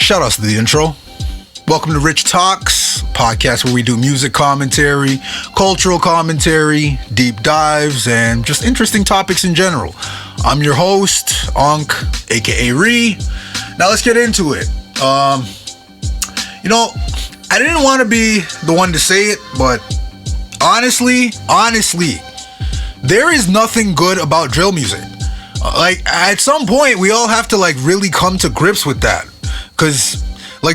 Shout outs to the intro. Welcome to Rich Talks, podcast where we do music commentary, cultural commentary, deep dives, and just interesting topics in general. I'm your host, Ankh, aka Ree. Now let's get into it. I didn't want to be the one to say it, but honestly, there is nothing good about drill music. At some point, we all have to really come to grips with that. Because,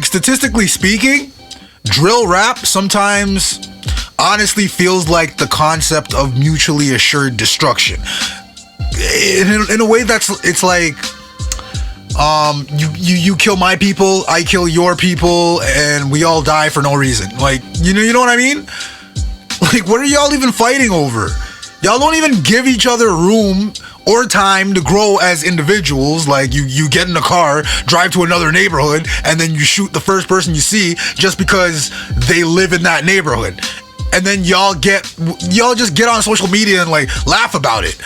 statistically speaking, drill rap sometimes honestly feels like the concept of mutually assured destruction. In a way it's like, you kill my people, I kill your people, and we all die for no reason. You know what I mean? What are y'all even fighting over? Y'all don't even give each other room or time to grow as individuals. You get in a car, drive to another neighborhood, and then you shoot the first person you see just because they live in that neighborhood. And then y'all just get on social media and laugh about it.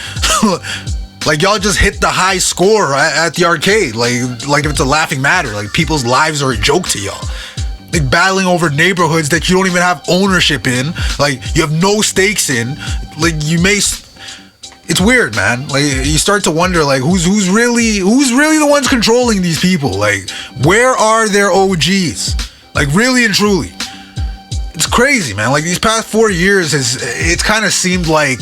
Y'all just hit the high score at the arcade. If it's a laughing matter. People's lives are a joke to y'all. Battling over neighborhoods that you don't even have ownership in. You have no stakes in. It's weird, man. You start to wonder, who's really the ones controlling these people? Where are their OGs? Really and truly. It's crazy, man. These past 4 years it's kind of seemed like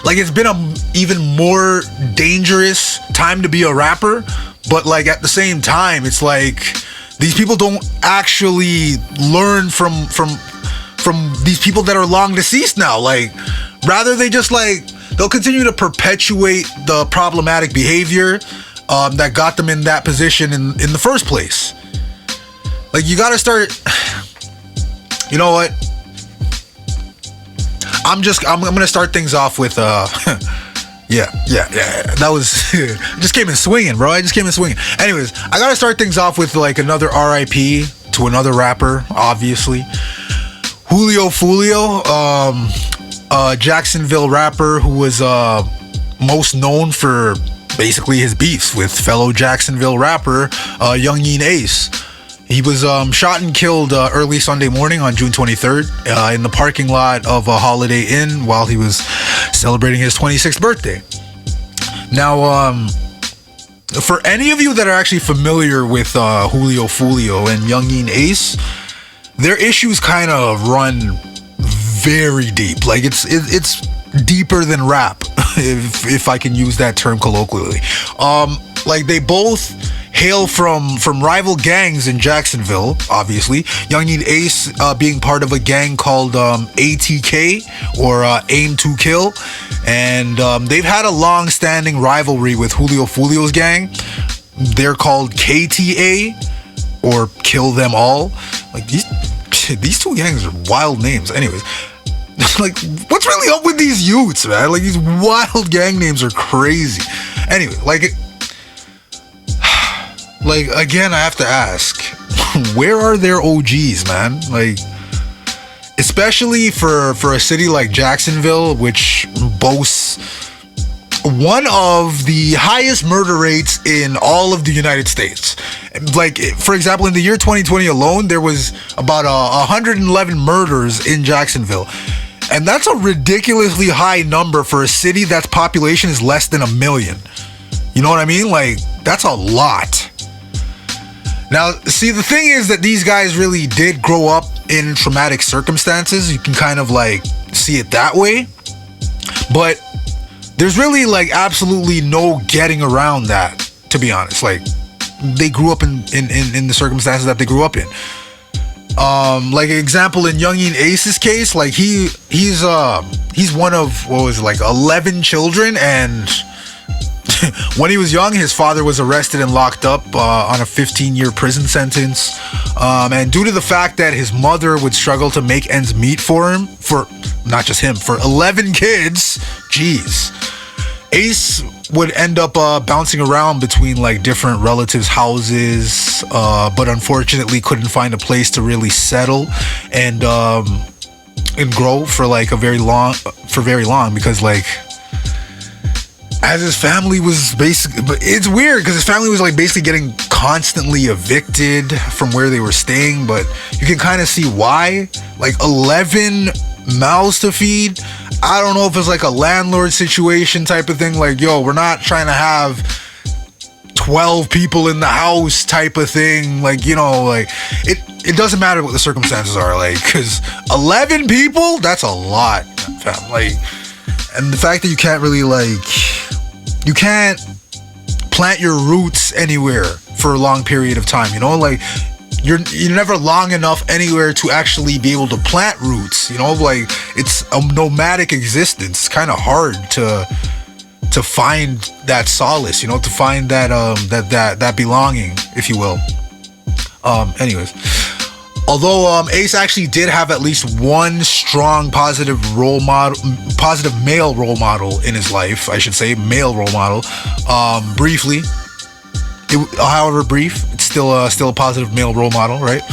it's been a even more dangerous time to be a rapper, but at the same time, it's these people don't actually learn from these people that are long deceased now. Rather they just they'll continue to perpetuate the problematic behavior that got them in that position in the first place. You gotta start. You know what? I'm gonna start things off with Yeah. That was I just came in swinging, bro. Anyways, I gotta start things off with another RIP to another rapper, obviously. Julio Fulio, Jacksonville rapper who was most known for basically his beefs with fellow Jacksonville rapper Young Ace. He was shot and killed early Sunday morning on June 23rd in the parking lot of a Holiday Inn while he was celebrating his 26th birthday. Now, for any of you that are actually familiar with Julio Fulio and Young Ace, their issues kind of run very deep. It's deeper than rap, if I can use that term colloquially. They both hail from rival gangs in Jacksonville, obviously. Young Ace being part of a gang called ATK, or Aim to Kill. And they've had a long-standing rivalry with Julio Fulio's gang. They're called KTA, or Kill Them All. These two gangs are wild names. Anyways, what's really up with these youths, man? These wild gang names are crazy. Anyway, again, I have to ask, where are their OGs, man? Especially for a city like Jacksonville, which boasts one of the highest murder rates in all of the United States. For example, in the year 2020 alone, there was about 111 murders in Jacksonville. And that's a ridiculously high number for a city that's population is less than 1 million. You know what I mean? That's a lot. Now, see, the thing is that these guys really did grow up in traumatic circumstances. You can kind of see it that way. But there's really absolutely no getting around that, to be honest. They grew up in the circumstances that they grew up in. Example, in Young Ace's case, he's one of 11 children, and when he was young, his father was arrested and locked up on a 15-year prison sentence. And due to the fact that his mother would struggle to make ends meet for 11 kids, jeez, Ace would end up bouncing around between different relatives' houses, but unfortunately couldn't find a place to really settle and grow for very long because as his family was basically, but it's weird because his family was basically getting constantly evicted from where they were staying, but you can kind of see why. Like 11 mouths to feed. I don't know if it's like a landlord situation type of thing. Like, yo, we're not trying to have 12 people in the house type of thing. Like, you know, like it doesn't matter what the circumstances are, like, because 11 people, that's a lot, fam. Like, and the fact that you can't really, like, you can't plant your roots anywhere for a long period of time, you know, like you're never long enough anywhere to actually be able to plant roots, you know, like it's a nomadic existence. It's kind of hard to find that solace, you know, to find that that belonging, if you will. Anyways, although Ace actually did have at least one strong positive male role model in his life, I should say, male role model. Briefly, however brief, it's still a positive male role model, right?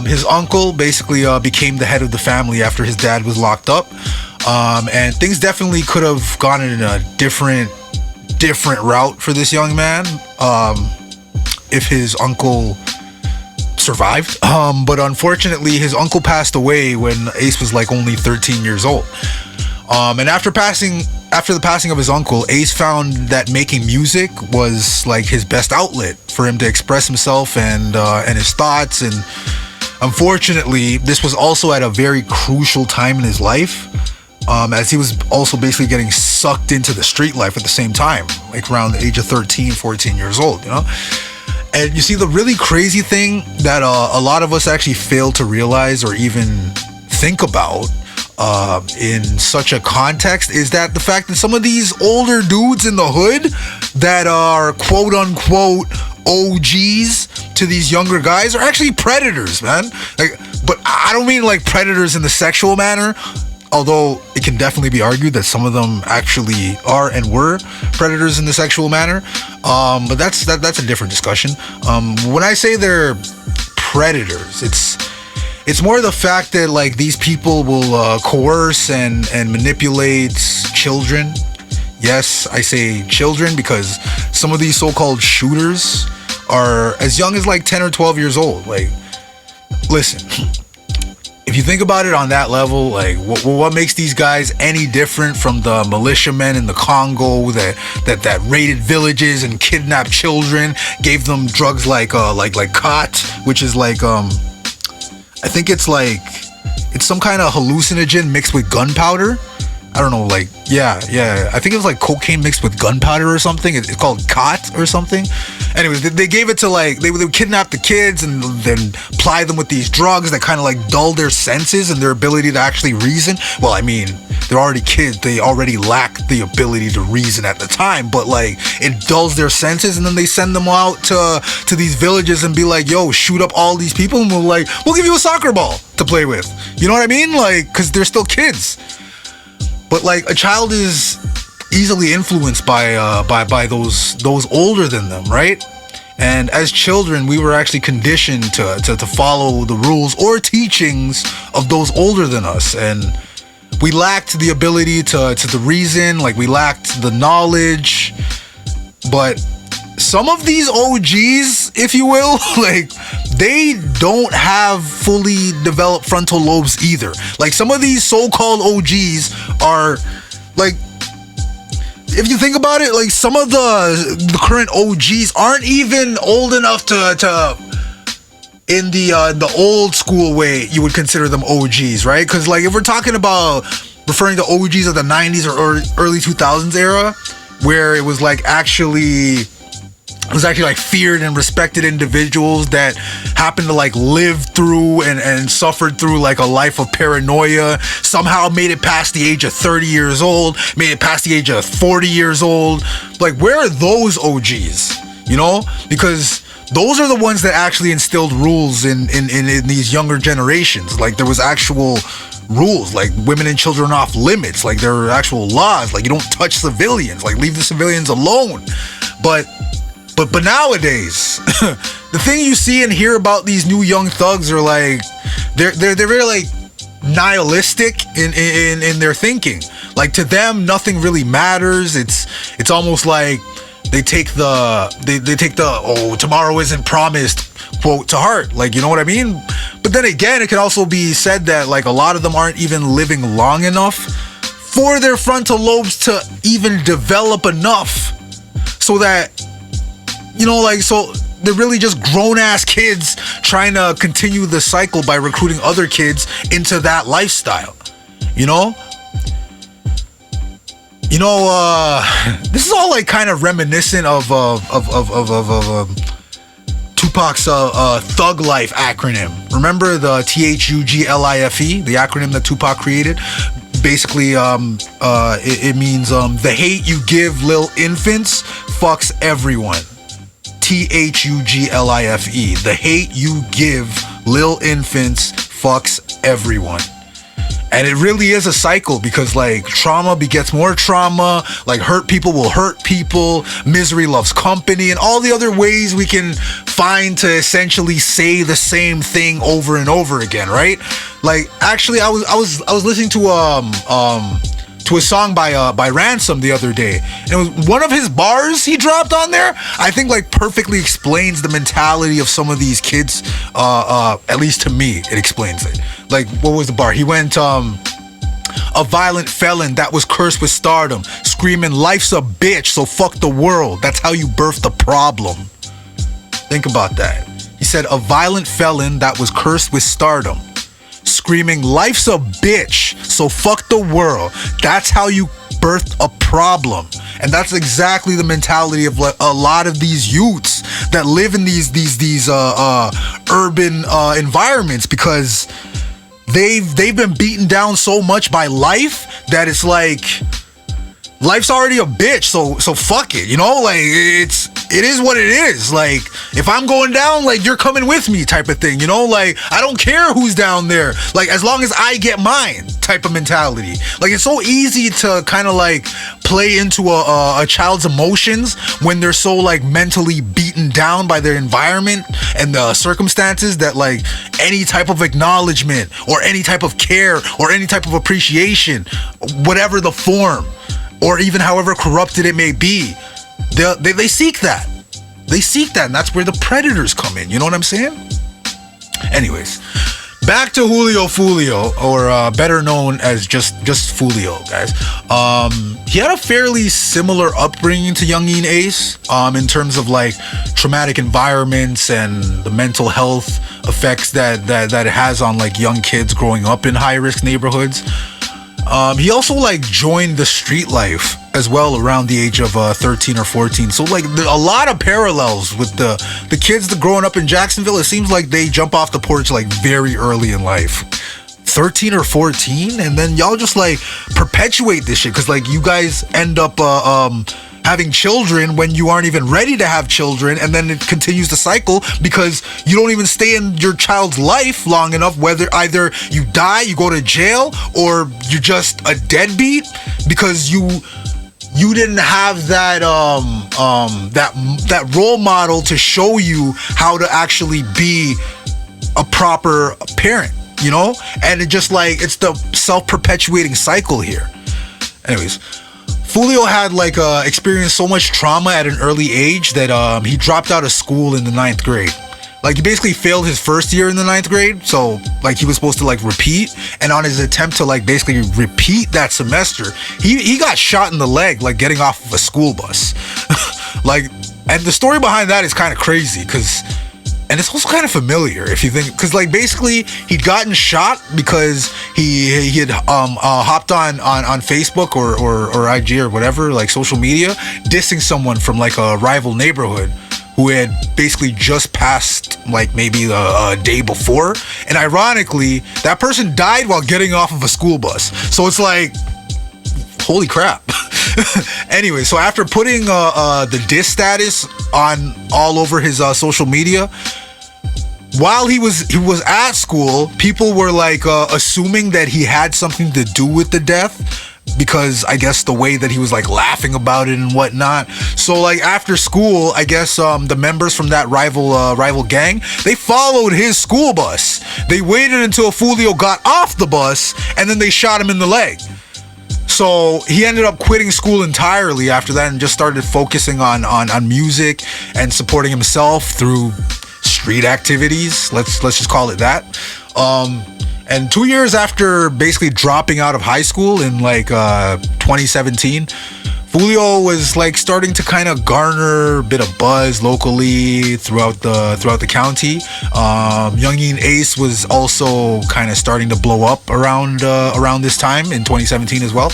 His uncle basically became the head of the family after his dad was locked up, and things definitely could have gone in a different route for this young man if his uncle survived. But unfortunately, his uncle passed away when Ace was like only 13 years old. And after the passing of his uncle, Ace found that making music was like his best outlet for him to express himself and his thoughts. And unfortunately, this was also at a very crucial time in his life, as he was also basically getting sucked into the street life at the same time, like around the age of 13, 14 years old, you know? And you see, the really crazy thing that a lot of us actually fail to realize or even think about in such a context is that the fact that some of these older dudes in the hood that are quote unquote OGs to these younger guys are actually predators, man. Like, but I don't mean like predators in the sexual manner, although it can definitely be argued that some of them actually are and were predators in the sexual manner. But that's a different discussion. When I say they're predators, it's more the fact that like these people will coerce and manipulate children. Yes, I say children because some of these so-called shooters are as young as like 10 or 12 years old. Like, listen, if you think about it on that level, like what makes these guys any different from the militiamen in the Congo that raided villages and kidnapped children, gave them drugs like khat, which is like I think it's some kind of hallucinogen mixed with gunpowder. I don't know, like, yeah. I think it was like cocaine mixed with gunpowder or something. It's called khat or something. Anyways, they gave it to like, they would kidnap the kids and then ply them with these drugs that kind of like dull their senses and their ability to actually reason. Well, I mean, they're already kids. They already lack the ability to reason at the time, but like it dulls their senses, and then they send them out to these villages and be like, yo, shoot up all these people and we'll give you a soccer ball to play with. You know what I mean? Like, because they're still kids. But like a child is easily influenced by those older than them, right? And as children, we were actually conditioned to follow the rules or teachings of those older than us, and we lacked the ability to reason, like we lacked the knowledge. But some of these OGs, if you will, like they don't have fully developed frontal lobes either. Like some of these so-called OGs are like, if you think about it, like some of the current OGs aren't even old enough to in the old school way you would consider them OGs, right? Because like if we're talking about referring to OGs of the 90s or early 2000s era, where it was actually like feared and respected individuals that happened to like live through and suffered through like a life of paranoia, somehow made it past the age of 30 years old, made it past the age of 40 years old. Like, where are those OGs? You know, because those are the ones that actually instilled rules in these younger generations. Like there was actual rules, like women and children off limits, like there are actual laws, like you don't touch civilians, like leave the civilians alone. But nowadays, the thing you see and hear about these new young thugs are like they're very like nihilistic in their thinking. Like to them, nothing really matters. It's almost like they take the oh, tomorrow isn't promised quote to heart. Like, you know what I mean? But then again, it can also be said that like a lot of them aren't even living long enough for their frontal lobes to even develop enough so that, you know, like, so they're really just grown-ass kids trying to continue the cycle by recruiting other kids into that lifestyle, you know? You know, this is all like kind of reminiscent of Tupac's Thug Life acronym. Remember the T.H.U.G.L.I.F.E, the acronym that Tupac created? Basically, it means the hate you give lil infants fucks everyone. T.H.U.G.L.I.F.E. The hate you give lil infants fucks everyone. And it really is a cycle because like trauma begets more trauma, like hurt people will hurt people, misery loves company, and all the other ways we can find to essentially say the same thing over and over again, right? Like actually I was listening to a song by Ransom the other day, and it was one of his bars he dropped on there, I think like perfectly explains the mentality of some of these kids. At least to me it explains it. Like, what was the bar? He went a violent felon that was cursed with stardom, screaming life's a bitch so fuck the world, that's how you birth the problem. Think about that. He said a violent felon that was cursed with stardom, screaming life's a bitch so fuck the world, that's how you birthed a problem. And that's exactly the mentality of like a lot of these youths that live in these urban environments, because they've been beaten down so much by life that it's like life's already a bitch, so fuck it, you know? Like it is what it is. Like if I'm going down, like you're coming with me type of thing, you know? Like I don't care who's down there, like as long as I get mine type of mentality. Like it's so easy to kind of like play into a child's emotions when they're so like mentally beaten down by their environment and the circumstances, that like any type of acknowledgement or any type of care or any type of appreciation, whatever the form, or even however corrupted it may be, they seek that. They seek that, and that's where the predators come in. You know what I'm saying? Anyways, back to Julio Fulio, or better known as just Fulio, guys. He had a fairly similar upbringing to Youngin Ace, in terms of like traumatic environments and the mental health effects that it has on like young kids growing up in high risk neighborhoods. He also like joined the street life as well around the age of 13 or 14. So like a lot of parallels with the kids that growing up in Jacksonville. It seems like they jump off the porch like very early in life. 13 or 14, and then y'all just like perpetuate this shit because like you guys end up having children when you aren't even ready to have children, and then it continues the cycle because you don't even stay in your child's life long enough, whether either you die, you go to jail, or you're just a deadbeat because you didn't have that that role model to show you how to actually be a proper parent, you know? And it just like it's the self-perpetuating cycle here. Anyways, Fulio had like experienced so much trauma at an early age that he dropped out of school in the 9th grade. Like he basically failed his first year in the 9th grade, so like he was supposed to like repeat, and on his attempt to like basically repeat that semester, he got shot in the leg like getting off of a school bus. Like, and the story behind that is kind of crazy and it's also kind of familiar if you think, because like basically he'd gotten shot because he had hopped on Facebook or IG or whatever, like social media, dissing someone from like a rival neighborhood who had basically just passed like maybe a day before, and ironically that person died while getting off of a school bus. So it's like, holy crap. Anyway, so after putting the diss status on all over his social media, while he was at school, people were like assuming that he had something to do with the death, because I guess the way that he was like laughing about it and whatnot. So like after school, I guess the members from that rival gang, they followed his school bus. They waited until Fulio got off the bus, and then they shot him in the leg. So he ended up quitting school entirely after that and just started focusing on music and supporting himself through street activities. Let's just call it that. And 2 years after basically dropping out of high school in like 2017, Foolio was like starting to kind of garner a bit of buzz locally throughout the county. Youngin Ace was also kind of starting to blow up around this time in 2017 as well.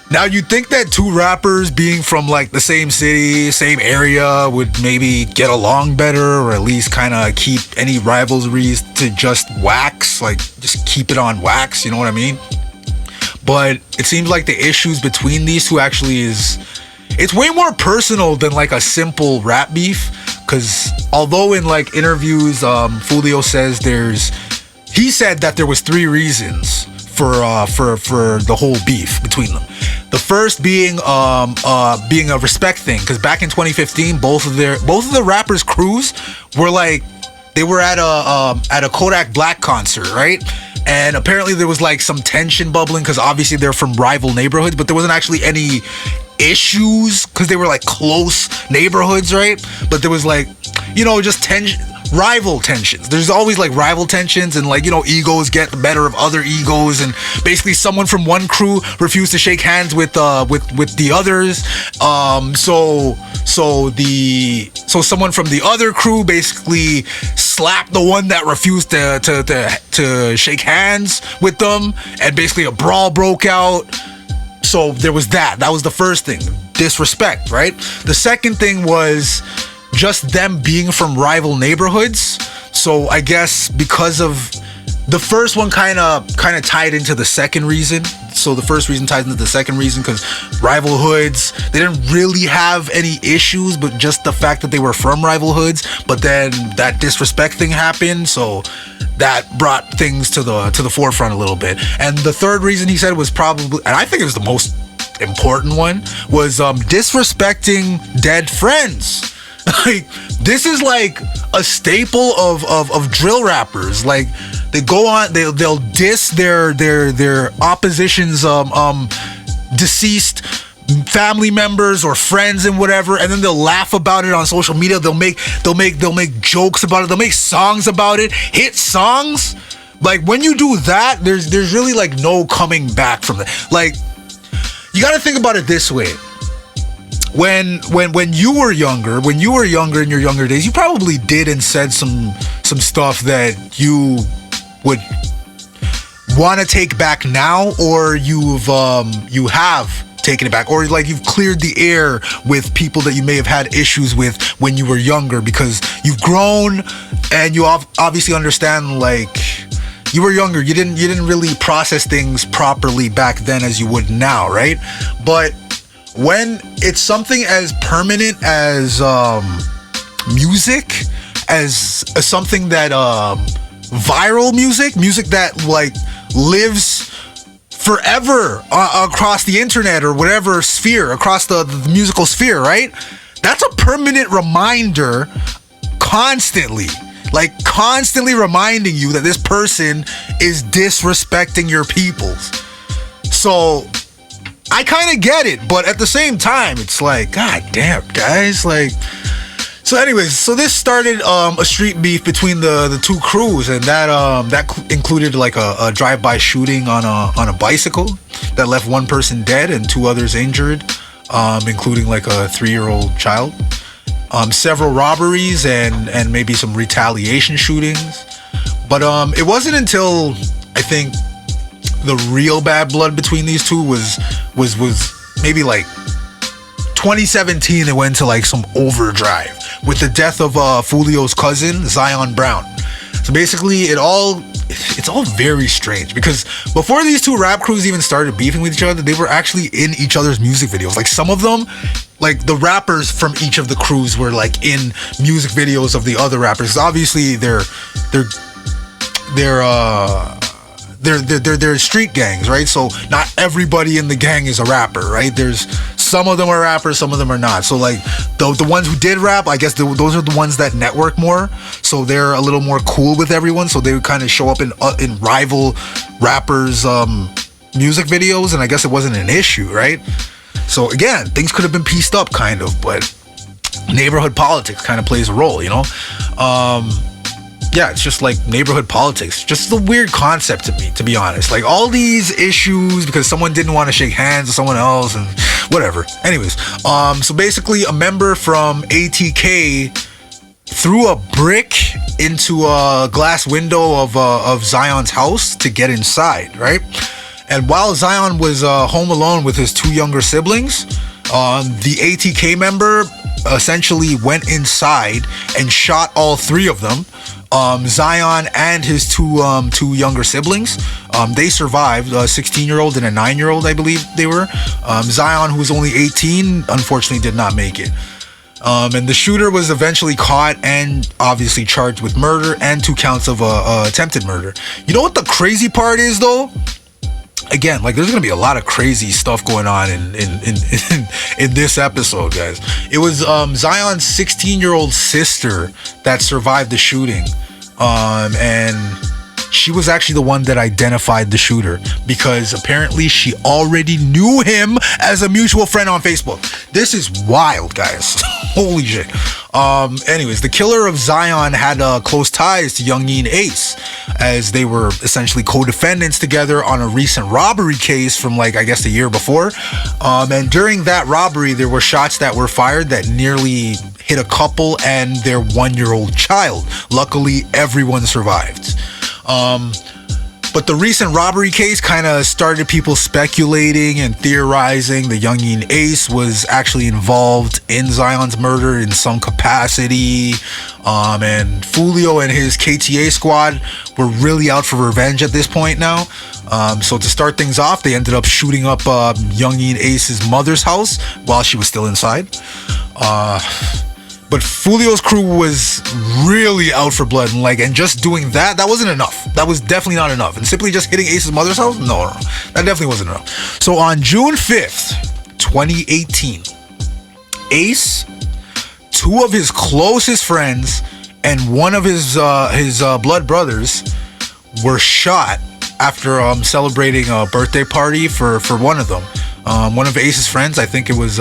Now you'd think that two rappers being from like the same city, same area would maybe get along better, or at least kind of keep any rivalries to just wax, like just keep it on wax, you know what I mean? But it seems like the issues between these two actually it's way more personal than like a simple rap beef. Because although in like interviews, Foolio says he said that there was 3 reasons for the whole beef between them. The first being a respect thing, because back in 2015, both of the rappers' crews were like, they were at a Kodak Black concert, right? And apparently there was like some tension bubbling because obviously they're from rival neighborhoods, but there wasn't actually any issues because they were like close neighborhoods, right? But there was like, you know, just rival tensions. There's always like rival tensions, and like, you know, egos get the better of other egos, and basically someone from one crew refused to shake hands with the others. So someone from the other crew basically slapped the one that refused to shake hands with them, and basically a brawl broke out. So there was that. That was the first thing, disrespect, right? The second thing was just them being from rival neighborhoods. So I guess because of the first one kind of tied into the second reason. So the first reason ties into the second reason because rival hoods, they didn't really have any issues, but just the fact that they were from rival hoods. But then that disrespect thing happened, so that brought things to the forefront a little bit. And the third reason he said was probably, and I think it was the most important one, was disrespecting dead friends. Like, this is like a staple of drill rappers. Like, they go on, they'll diss their opposition's deceased family members or friends and whatever, and then they'll laugh about it on social media. They'll make jokes about it. They'll make songs about it, hit songs. Like, when you do that, there's really like no coming back from that. Like, you got to think about it this way. When you were younger in your younger days, you probably did and said some stuff that you would want to take back now, or you have taken it back, or like you've cleared the air with people that you may have had issues with when you were younger, because you've grown and you obviously understand, like, you were younger, you didn't really process things properly back then as you would now, right? But when it's something as permanent as music, as something that viral music that like lives forever across the internet or whatever sphere, across the musical sphere, right? That's a permanent reminder, constantly reminding you that this person is disrespecting your peoples. So I kind of get it, but at the same time, it's like, god damn, guys, like. So anyways, so this started a street beef between the two crews, and that included like a drive-by shooting on a bicycle that left one person dead and 2 others injured, including like a 3-year-old child. Several robberies and maybe some retaliation shootings. But it wasn't until I think the real bad blood between these two was maybe like 2017. It went to like some overdrive with the death of Foolio's cousin, Zion Brown. So basically it's all very strange, because before these two rap crews even started beefing with each other, they were actually in each other's music videos. Like, some of them, like the rappers from each of the crews were like in music videos of the other rappers. Obviously they're street gangs, right? So not everybody in the gang is a rapper, right? There's some of them are rappers, some of them are not. So like the ones who did rap, I guess those are the ones that network more. So they're a little more cool with everyone. So they would kind of show up in rival rappers' music videos, and I guess it wasn't an issue, right? So again, things could have been pieced up kind of, but neighborhood politics kind of plays a role, you know? Yeah, it's just like neighborhood politics. Just a weird concept to me, to be honest. Like all these issues because someone didn't want to shake hands with someone else and whatever. Anyways, so basically a member from ATK threw a brick into a glass window of Zion's house to get inside, right? And while Zion was home alone with his two younger siblings, the ATK member essentially went inside and shot all three of them. Zion and his two younger siblings. They survived, a 16-year-old and a 9-year-old, I believe they were. Zion, who was only 18, unfortunately did not make it. And the shooter was eventually caught and obviously charged with murder and 2 counts of attempted murder. You know what the crazy part is, though? Again, like there's gonna be a lot of crazy stuff going on in this episode, guys. It was Zion's 16-year-old sister that survived the shooting, and she was actually the one that identified the shooter because apparently she already knew him as a mutual friend on Facebook. This is wild, guys. Holy shit. Anyways, the killer of Zion had close ties to Young Ace, as they were essentially co-defendants together on a recent robbery case from like I guess the year before. And during that robbery, there were shots that were fired that nearly hit a couple and their 1-year-old child. Luckily, everyone survived. But the recent robbery case kind of started people speculating and theorizing the Young Ace was actually involved in Zion's murder in some capacity. And Fulio and his KTA squad were really out for revenge at this point now. So to start things off, they ended up shooting up Young Ace's mother's house while she was still inside. But Fulio's crew was really out for blood, and just doing that wasn't enough. That was definitely not enough. And simply just hitting Ace's mother's house? No, that definitely wasn't enough. So on June 5th, 2018, Ace, 2 of his closest friends, and one of his blood brothers were shot after celebrating a birthday party for one of them. One of Ace's friends, I think it was,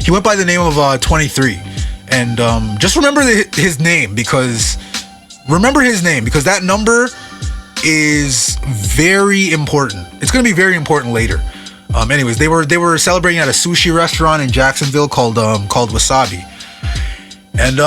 he went by the name of 23. And just remember his name because that number is very important. It's going to be very important later. Anyways, they were celebrating at a sushi restaurant in Jacksonville called Wasabi. And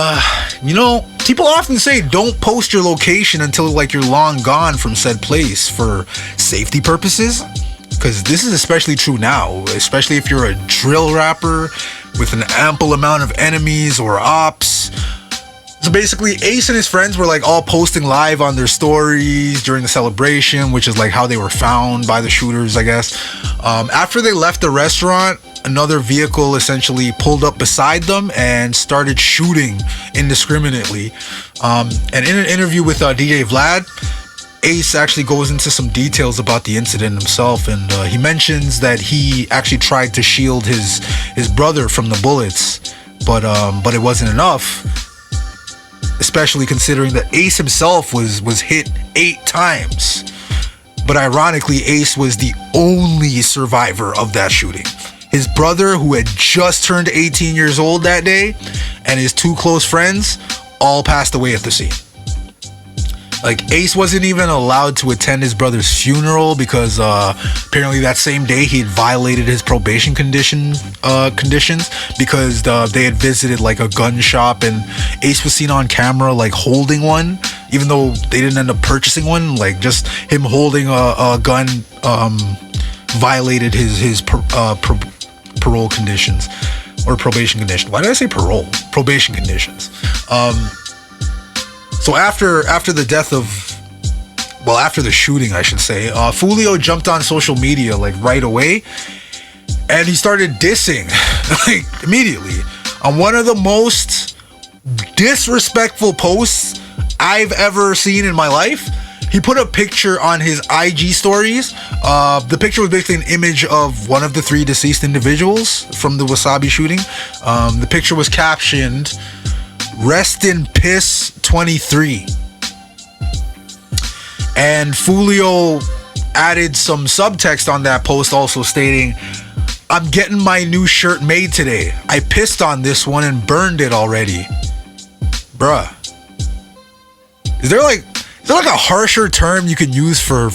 you know, people often say don't post your location until like you're long gone from said place for safety purposes. Because this is especially true now, especially if you're a drill rapper with an ample amount of enemies or ops. So basically, Ace and his friends were like all posting live on their stories during the celebration, which is like how they were found by the shooters, I guess. After they left the restaurant, another vehicle essentially pulled up beside them and started shooting indiscriminately. And in an interview with DJ Vlad, Ace actually goes into some details about the incident himself, and he mentions that he actually tried to shield his brother from the bullets, but it wasn't enough, especially considering that Ace himself was hit 8 times. But ironically, Ace was the only survivor of that shooting. His brother, who had just turned 18 years old that day, and his 2 close friends all passed away at the scene. Like, Ace wasn't even allowed to attend his brother's funeral because apparently that same day he had violated his probation conditions because they had visited like a gun shop, and Ace was seen on camera like holding one, even though they didn't end up purchasing one. Like, just him holding a gun violated his parole conditions or probation conditions. Why did I say parole? Probation conditions. So after the death after the shooting, I should say, Fulio jumped on social media like right away, and he started dissing like immediately on one of the most disrespectful posts I've ever seen in my life. He put a picture on his IG stories. The picture was basically an image of one of the 3 deceased individuals from the Wasabi shooting. The picture was captioned, "Rest in Piss 23." And Fulio added some subtext on that post also stating, I'm getting my new shirt made today. I pissed on this one and burned it already. Bruh. Is there like a harsher term you can use for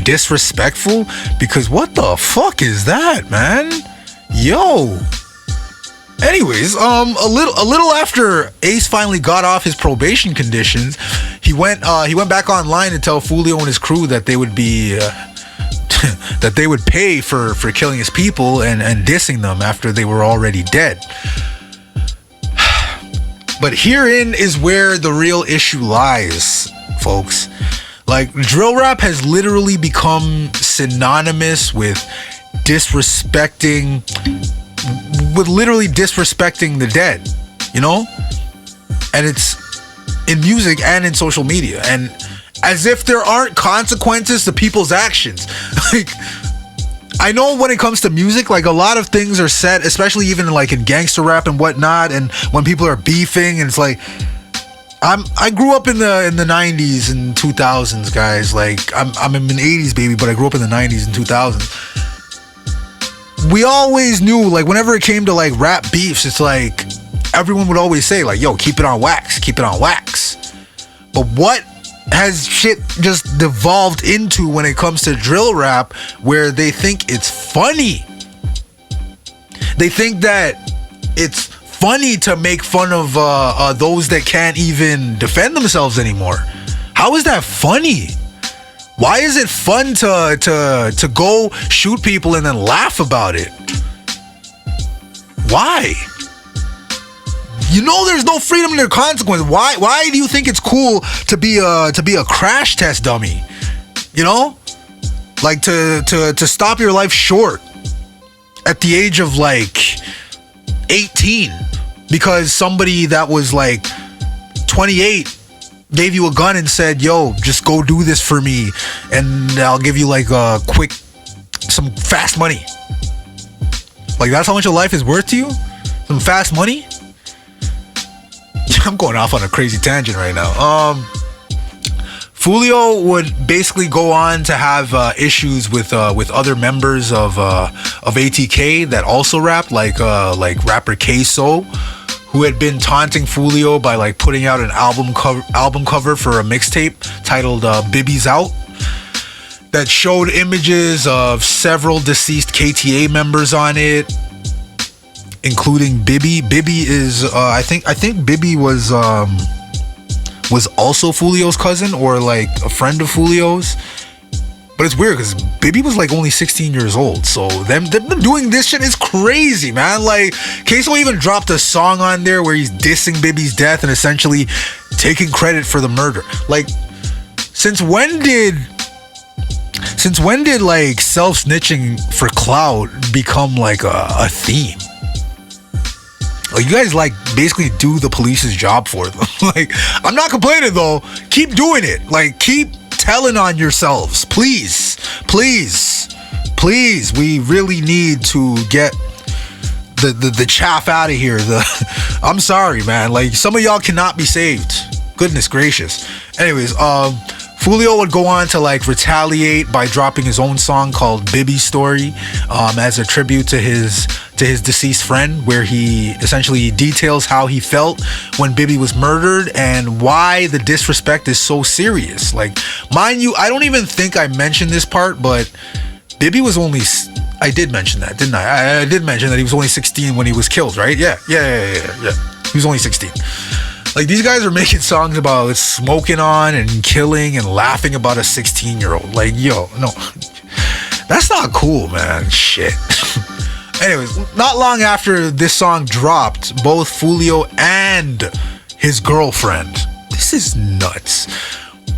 disrespectful? Because what the fuck is that, man? Yo. Anyways, a little after Ace finally got off his probation conditions, he went back online to tell Foolio and his crew that they would be that they would pay for killing his people and dissing them after they were already dead. But herein is where the real issue lies, folks. Like, drill rap has literally become synonymous with literally disrespecting the dead, you know? And it's in music and in social media, and as if there aren't consequences to people's actions. Like, I know when it comes to music, like, a lot of things are said, especially even like in gangster rap and whatnot, and when people are beefing, and it's like, I grew up in the 90s and 2000s, guys. Like, I'm in the 80s, baby, but I grew up in the 90s and 2000s. We always knew, like, whenever it came to like rap beefs, it's like everyone would always say, like, yo, keep it on wax, keep it on wax. But what has shit just devolved into when it comes to drill rap, where they think it's funny? They think that it's funny to make fun of those that can't even defend themselves anymore. How is that funny? Why is it fun to go shoot people and then laugh about it? Why? You know, there's no freedom in their consequence. Why do you think it's cool to be a crash test dummy? You know, like to stop your life short at the age of like 18 because somebody that was like 28 gave you a gun and said, yo, just go do this for me and I'll give you like some fast money. Like, that's how much your life is worth to you? Some fast money? I'm going off on a crazy tangent right now. Foolio would basically go on to have issues with other members of ATK that also rap, like rapper K-So, who had been taunting Foolio by like putting out an album cover for a mixtape titled Bibby's Out, that showed images of several deceased KTA members on it, including Bibby. Bibby is I think Bibby was also Foolio's cousin, or like a friend of Foolio's. But it's weird because Bibby was like only 16 years old. So them doing this shit is crazy, man. Like, Queso even dropped a song on there where he's dissing Bibby's death and essentially taking credit for the murder. Like, since when did like self-snitching for clout become like a theme? Like, you guys like basically do the police's job for them. Like, I'm not complaining though. Keep doing it. Like, keep telling on yourselves, please. We really need to get the chaff out of here. I'm sorry, man. Like, some of y'all cannot be saved. Goodness gracious. Anyways, Foolio would go on to like retaliate by dropping his own song called Bibby's Story, as a tribute to his deceased friend, where he essentially details how he felt when Bibby was murdered and why the disrespect is so serious. Like, mind you, I don't even think I mentioned this part, but Bibby was only, I did mention that, didn't I? I did mention that he was only 16 when he was killed, right? Yeah. He was only 16. Like, these guys are making songs about smoking on and killing and laughing about a 16-year-old. Like, yo, no. That's not cool, man. Shit. Anyways, not long after this song dropped, both Foolio and his girlfriend, this is nuts,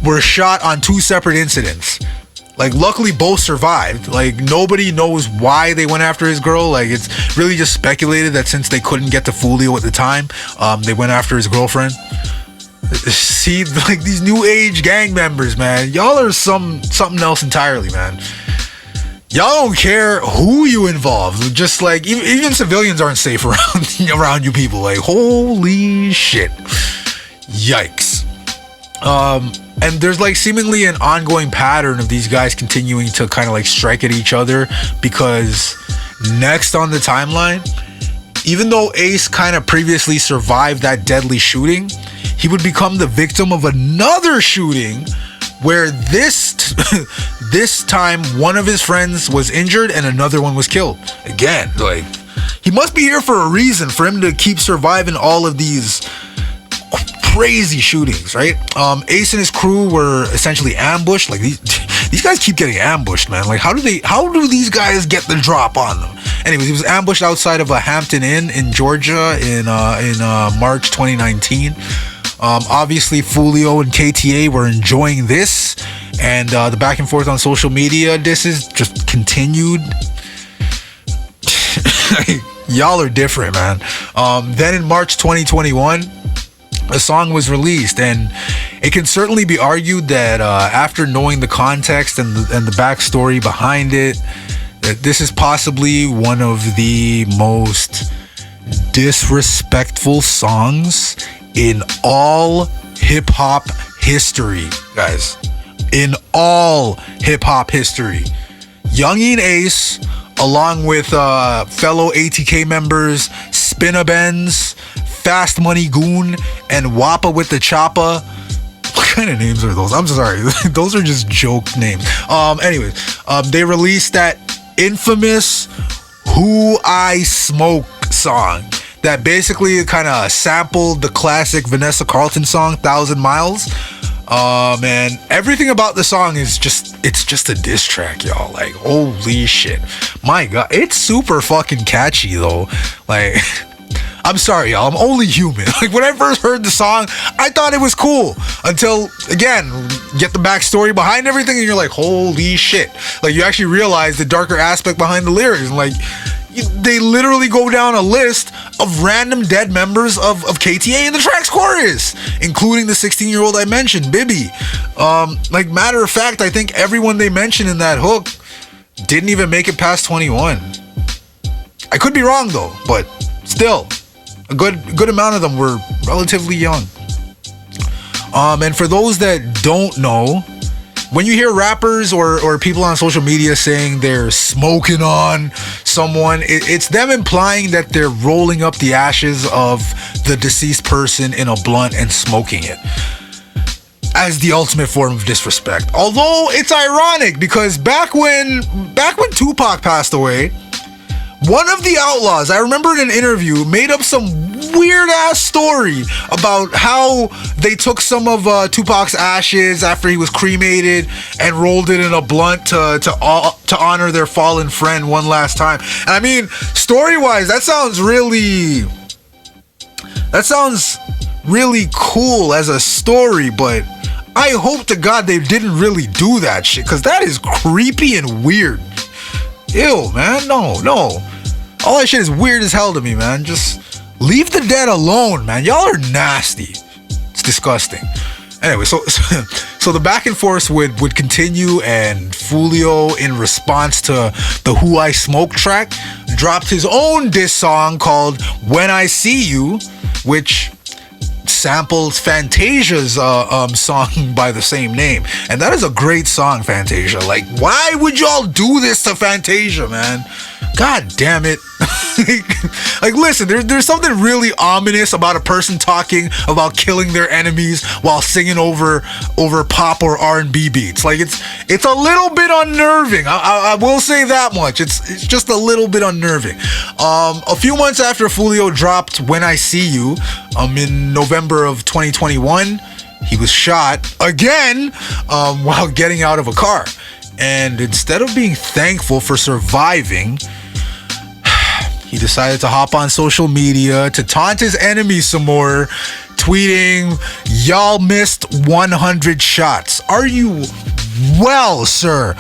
were shot on two separate incidents. Like, luckily both survived. Like, nobody knows why they went after his girl. Like, it's really just speculated that since they couldn't get to Foolio at the time, they went after his girlfriend. See, like, these new age gang members, man, y'all are something else entirely, man. Y'all don't care who you involve. Just like, even civilians aren't safe around you people. Like, holy shit. Yikes. And there's like seemingly an ongoing pattern of these guys continuing to kind of like strike at each other, because next on the timeline, even though Ace kind of previously survived that deadly shooting, he would become the victim of another shooting where this time one of his friends was injured and another one was killed. Again, like, he must be here for a reason for him to keep surviving all of these crazy shootings, right? Ace and his crew were essentially ambushed. Like, these guys keep getting ambushed, man. Like, how do these guys get the drop on them? Anyways, he was ambushed outside of a Hampton Inn in Georgia in March 2019. Obviously, Foolio and KTA were enjoying this, and the back and forth on social media, this is just continued. Y'all are different, man. Then in March 2021, a song was released, and it can certainly be argued that after knowing the context and the backstory behind it, that this is possibly one of the most disrespectful songs in all hip-hop history, guys. In all hip-hop history. Youngin Ace, along with fellow ATK members Spinna Benz, Fast Money Goon, and Wappa with the Choppa. What kind of names are those? I'm sorry. Those are just joke names. Anyways, they released that infamous Who I Smoke song that basically kind of sampled the classic Vanessa Carlton song 1,000 Miles. Man, everything about the song is it's just a diss track, y'all. Like, holy shit. My God, it's super fucking catchy though. Like, I'm sorry, y'all. I'm only human. Like, when I first heard the song, I thought it was cool. Until, again, get the backstory behind everything, and you're like, holy shit. Like, you actually realize the darker aspect behind the lyrics. And, like, they literally go down a list of random dead members of KTA in the track's chorus, including the 16-year-old I mentioned, Bibby. Like, matter of fact, I think everyone they mentioned in that hook didn't even make it past 21. I could be wrong, though, but still. A good amount of them were relatively young. And for those that don't know, when you hear rappers or people on social media saying they're smoking on someone, it's them implying that they're rolling up the ashes of the deceased person in a blunt and smoking it as the ultimate form of disrespect. Although it's ironic, because back when Tupac passed away, one of the Outlaws, I remember in an interview, made up some weird ass story about how they took some of Tupac's ashes after he was cremated and rolled it in a blunt to honor their fallen friend one last time. And I mean, story-wise, that sounds really cool as a story, but I hope to God they didn't really do that shit, because that is creepy and weird. Ew, man, no. All that shit is weird as hell to me, man. Just leave the dead alone, man. Y'all are nasty. It's disgusting. Anyway, so the back and forth would continue, and Foolio, in response to the Who I Smoke track, dropped his own diss song called When I See You, which samples Fantasia's song by the same name. And that is a great song, Fantasia. Like, why would y'all do this to Fantasia, man? God damn it. Like, listen, there's something really ominous about a person talking about killing their enemies while singing over pop or R&B beats. Like, it's a little bit unnerving. I will say that much. It's just a little bit unnerving. A few months after Foolio dropped When I See You, in November of 2021, he was shot again while getting out of a car. And instead of being thankful for surviving, he decided to hop on social media to taunt his enemies some more, tweeting, "Y'all missed 100 shots. Are you well, sir?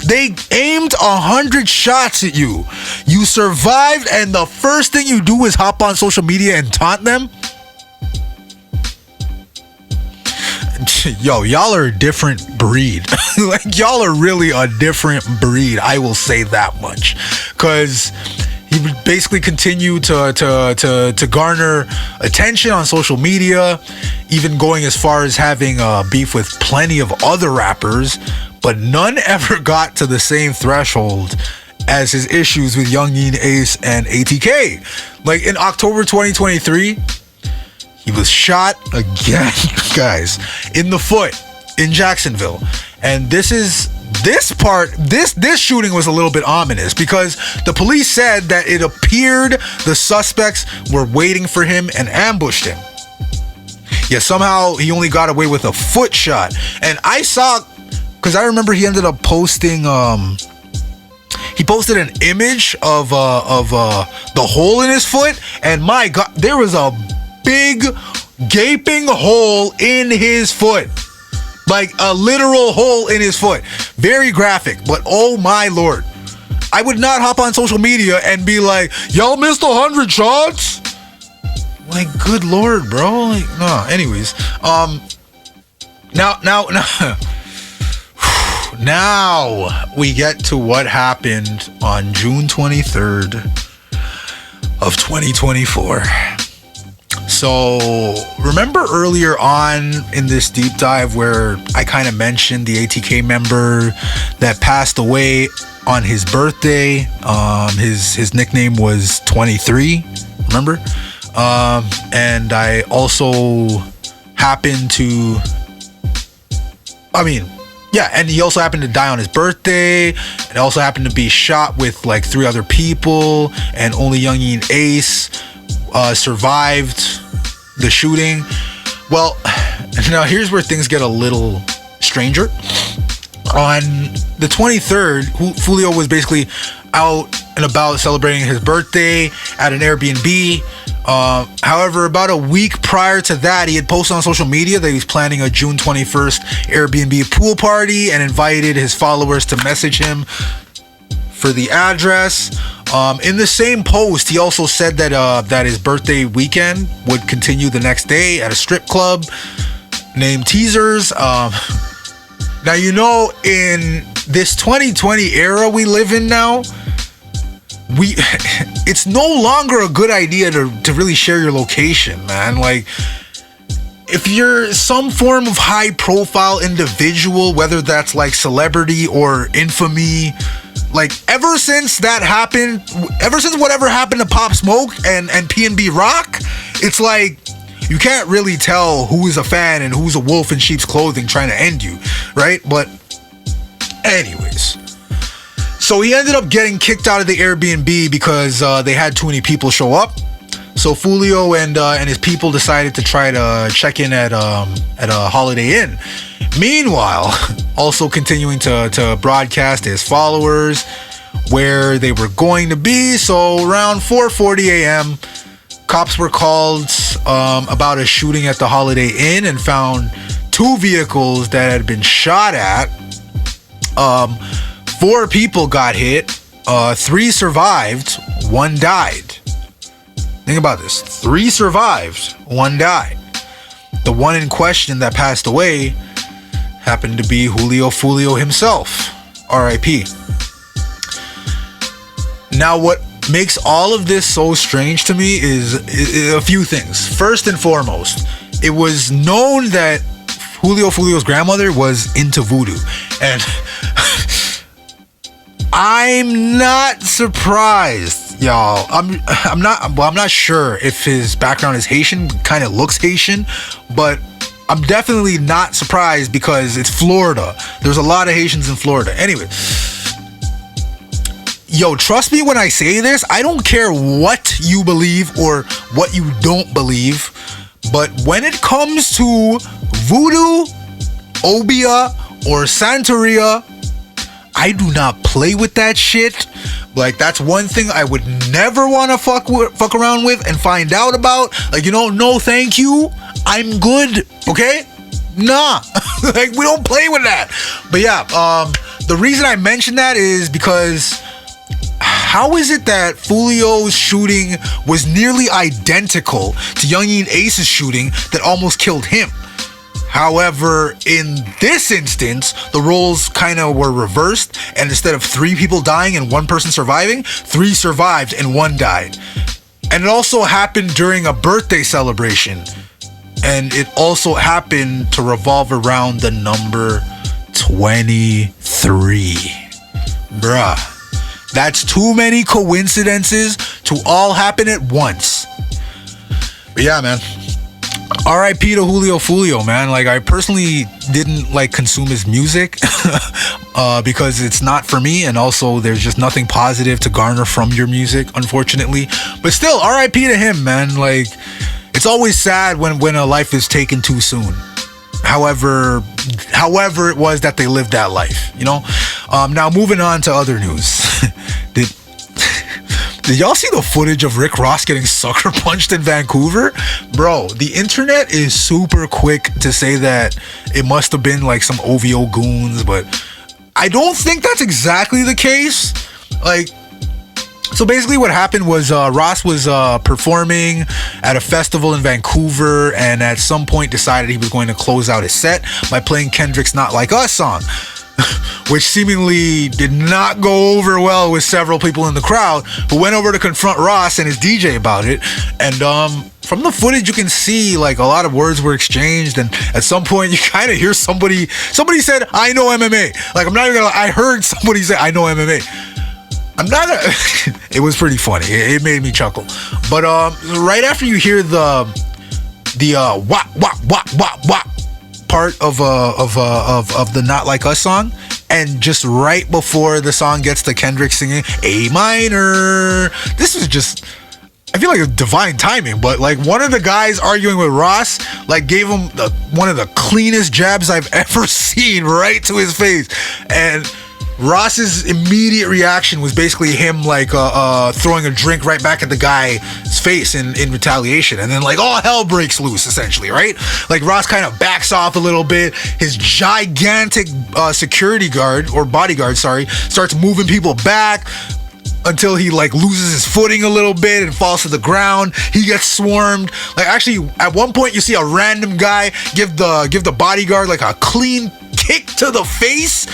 They aimed 100 shots at you. You survived, and the first thing you do is hop on social media and taunt them?" Yo, y'all are a different breed. Like, y'all are really a different breed. I will say that much. Because He would basically continue to garner attention on social media, even going as far as having beef with plenty of other rappers, but none ever got to the same threshold as his issues with Young Ace and ATK. Like in October 2023, he was shot again, guys, in the foot in Jacksonville. And this shooting was a little bit ominous because the police said that it appeared the suspects were waiting for him and ambushed him. Yeah, somehow he only got away with a foot shot. And I saw, because I remember he ended up posting, he posted an image of the hole in his foot, and my God, there was a big gaping hole in his foot. Like a literal hole in his foot. Very graphic, but oh my Lord. I would not hop on social media and be like, y'all missed 100 shots? Like, good Lord, bro. Like, no, anyways. Now we get to what happened on June 23rd of 2024. So, remember earlier on in this deep dive where I kind of mentioned the ATK member that passed away on his birthday? His nickname was 23, remember? And I also happened to... and he also happened to die on his birthday, and also happened to be shot with like 3 other people, and only Young Ace survived the shooting. Well, now here's where things get a little stranger. On the 23rd, Foolio was basically out and about celebrating his birthday at an Airbnb. However, about a week prior to that, he had posted on social media that he's planning a June 21st Airbnb pool party and invited his followers to message him for the address. In the same post, he also said that his birthday weekend would continue the next day at a strip club named Teasers. Now, you know, in this 2020 era we live in now, it's no longer a good idea to really share your location, man. Like, if you're some form of high profile individual, whether that's like celebrity or infamy, like ever since that happened, ever since whatever happened to Pop Smoke and PNB Rock, it's like you can't really tell who is a fan and who's a wolf in sheep's clothing trying to end you, right? But anyways, so he ended up getting kicked out of the Airbnb because they had too many people show up. So Foolio and his people decided to try to check in at a Holiday Inn. Meanwhile, also continuing to broadcast his followers where they were going to be. So around 4:40 a.m., cops were called about a shooting at the Holiday Inn and found 2 vehicles that had been shot at. 4 people got hit. 3 survived. 1 died. Think about this. 3 survived. 1 died. The one in question that passed away happened to be Julio Foolio himself. R.I.P. Now, what makes all of this so strange to me is a few things. First and foremost, it was known that Julio Foolio's grandmother was into voodoo. And I'm not surprised, y'all. I'm not sure if his background is Haitian, kind of looks Haitian, but I'm definitely not surprised because it's Florida. There's a lot of Haitians in Florida. Anyway, yo, trust me when I say this, I don't care what you believe or what you don't believe, but when it comes to voodoo, obia, or Santeria, I do not play with that shit. Like, that's one thing I would never want to fuck around with and find out about. Like, no thank you. I'm good, okay? Nah. Like, we don't play with that. But yeah, the reason I mention that is because how is it that Foolio's shooting was nearly identical to Young Ace's shooting that almost killed him? However, in this instance, the roles kind of were reversed, and instead of 3 people dying and 1 person surviving, 3 survived and 1 died. And it also happened during a birthday celebration. And it also happened to revolve around the number 23. Bruh. That's too many coincidences to all happen at once. But yeah, man. R.I.P. to Julio Fulio, man. Like, I personally didn't like consume his music because it's not for me, and also there's just nothing positive to garner from your music, unfortunately. But still, R.I.P. to him, man. Like, it's always sad when a life is taken too soon. However it was that they lived that life, you know. Now moving on to other news. Did y'all see the footage of Rick Ross getting sucker punched in Vancouver? Bro, the internet is super quick to say that it must have been like some OVO goons, but I don't think that's exactly the case. Like, so basically what happened was Ross was performing at a festival in Vancouver, and at some point decided he was going to close out his set by playing Kendrick's Not Like Us song. Which seemingly did not go over well with several people in the crowd, who went over to confront Ross and his DJ about it. And from the footage, you can see like a lot of words were exchanged, and at some point you kind of hear somebody said, "I know MMA." Like, I'm not even gonna lie, I heard somebody say, "I know MMA." It was pretty funny. It made me chuckle. But right after you hear the wah wah wah wah wah part of the Not Like Us song, and just right before the song gets to Kendrick singing A minor, this is just, I feel like it's divine timing. But like, one of the guys arguing with Ross like gave him one of the cleanest jabs I've ever seen right to his face, and Ross's immediate reaction was basically him like throwing a drink right back at the guy's face in retaliation, and then like all hell breaks loose essentially, right? Like, Ross kind of backs off a little bit. His gigantic security guard, or bodyguard, sorry, starts moving people back until he like loses his footing a little bit and falls to the ground. He gets swarmed. Like, actually, at one point you see a random guy give the bodyguard like a clean kick to the face,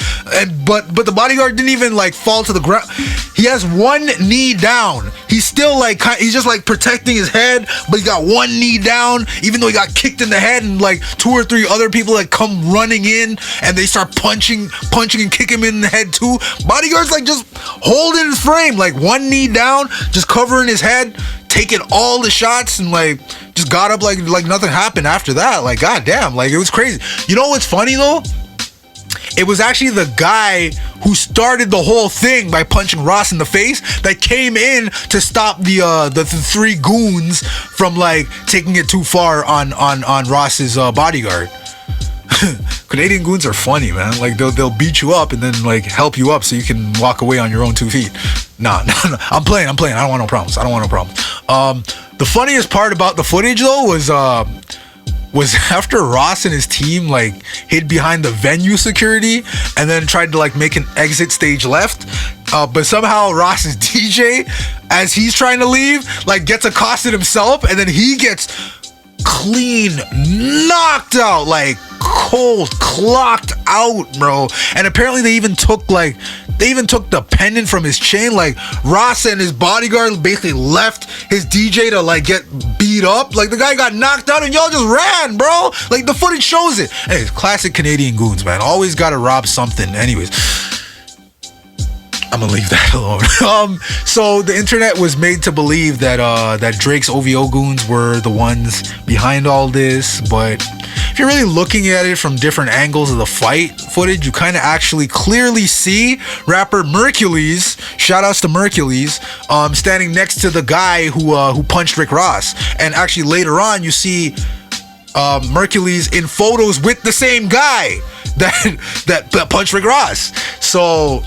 but the bodyguard didn't even like fall to the ground. He has one knee down. He's still like, he's just like protecting his head, but he got one knee down, even though he got kicked in the head, and like 2 or 3 other people like come running in and they start punching and kick him in the head too. Bodyguard's like just holding his frame, like one knee down, just covering his head, taking all the shots, and like just got up like nothing happened after that. Like, goddamn, like, it was crazy. You know what's funny though? It was actually the guy who started the whole thing by punching Ross in the face that came in to stop the 3 goons from like taking it too far on Ross's bodyguard. Canadian goons are funny, man. Like, they'll beat you up and then like help you up so you can walk away on your own 2 feet. Nah. I'm playing. I don't want no problems. The funniest part about the footage though was after Ross and his team like hid behind the venue security and then tried to like make an exit stage left, but somehow Ross's DJ, as he's trying to leave, like gets accosted himself, and then he gets clean knocked out, like cold clocked out, bro. And apparently they even took the pendant from his chain. Like, Ross and his bodyguard basically left his DJ to like get beat up. Like, the guy got knocked out and y'all just ran, bro. Like, the footage shows it. Anyways, classic Canadian goons, man. Always gotta rob something. Anyways, I'm gonna leave that alone. So the internet was made to believe that Drake's OVO goons were the ones behind all this, but if you're really looking at it from different angles of the fight footage, you kind of actually clearly see rapper Mercules, shout outs to Mercules, standing next to the guy who punched Rick Ross. And actually later on you see Mercules in photos with the same guy that punched Rick Ross. So,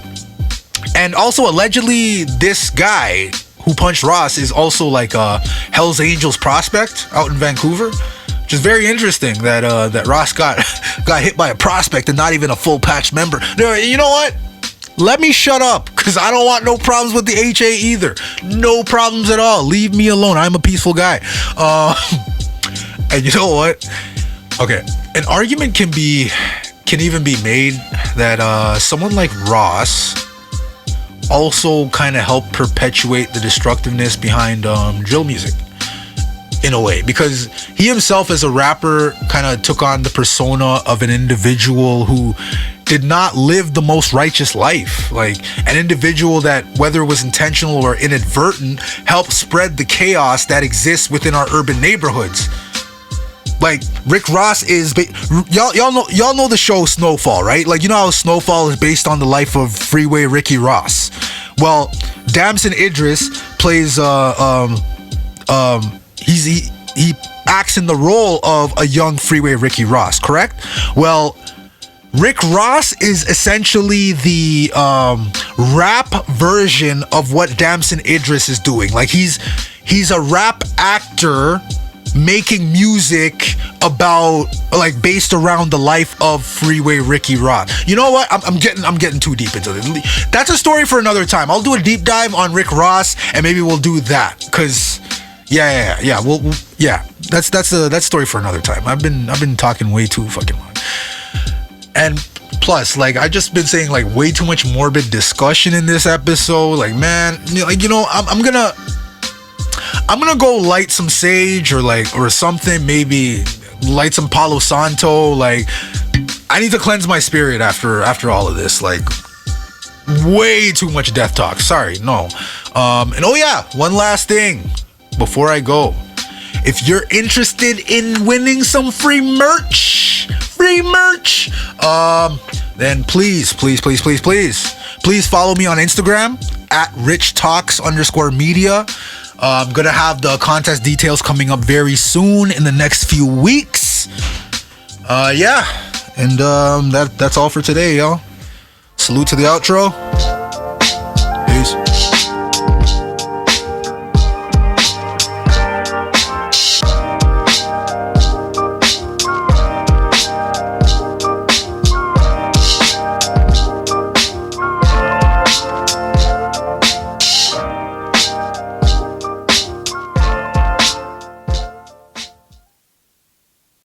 and also allegedly this guy who punched Ross is also like a Hell's Angels prospect out in Vancouver. Which is very interesting that Ross got hit by a prospect and not even a full patch member. You know what? Let me shut up, because I don't want no problems with the HA either. No problems at all. Leave me alone. I'm a peaceful guy. And you know what? Okay, an argument can even be made that someone like Ross also kind of helped perpetuate the destructiveness behind drill music in a way, because he himself as a rapper kind of took on the persona of an individual who did not live the most righteous life, like an individual that, whether it was intentional or inadvertent, helped spread the chaos that exists within our urban neighborhoods. Like Rick Ross is y'all know the show Snowfall, right? Like, you know how Snowfall is based on the life of Freeway Ricky Ross. Well, Damson Idris plays he acts in the role of a young Freeway Ricky Ross, correct? Well, Rick Ross is essentially the rap version of what Damson Idris is doing. Like he's a rap actor making music about, like, based around the life of Freeway Ricky Ross. You know what? I'm getting too deep into this. That's a story for another time. I'll do a deep dive on Rick Ross, and maybe we'll do that. Cause yeah. That's a story for another time. I've been talking way too fucking long. And plus, like, I just been saying, like, way too much morbid discussion in this episode. Like, man, like, you know, I'm gonna go light some sage or something. Maybe light some Palo Santo. Like, I need to cleanse my spirit after all of this. Like, way too much death talk. Sorry, no. And oh yeah, one last thing before I go. If you're interested in winning some free merch, then please follow me on Instagram at richtalks_media. I'm gonna have the contest details coming up very soon in the next few weeks. And that's all for today, y'all. Salute to the outro.